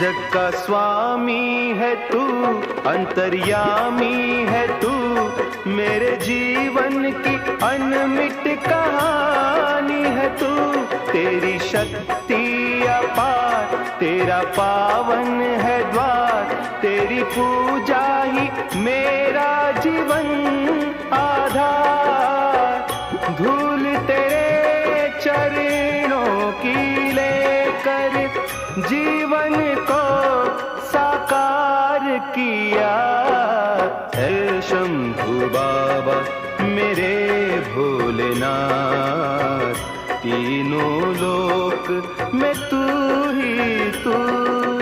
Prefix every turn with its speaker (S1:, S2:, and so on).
S1: जग का स्वामी है तू, अंतर्यामी है तू, मेरे जीवन की अनमिट कहानी है तू। तेरी शक्ति अपार, तेरा पावन है द्वार, तेरी पूजा ही मेरा जीवन आधार। धूल तेरे चरणों की लेकर जीवन को साकार किया। है शंभु बाबा मेरे भोलेनाथ, तीनों लोक में तू ही तू।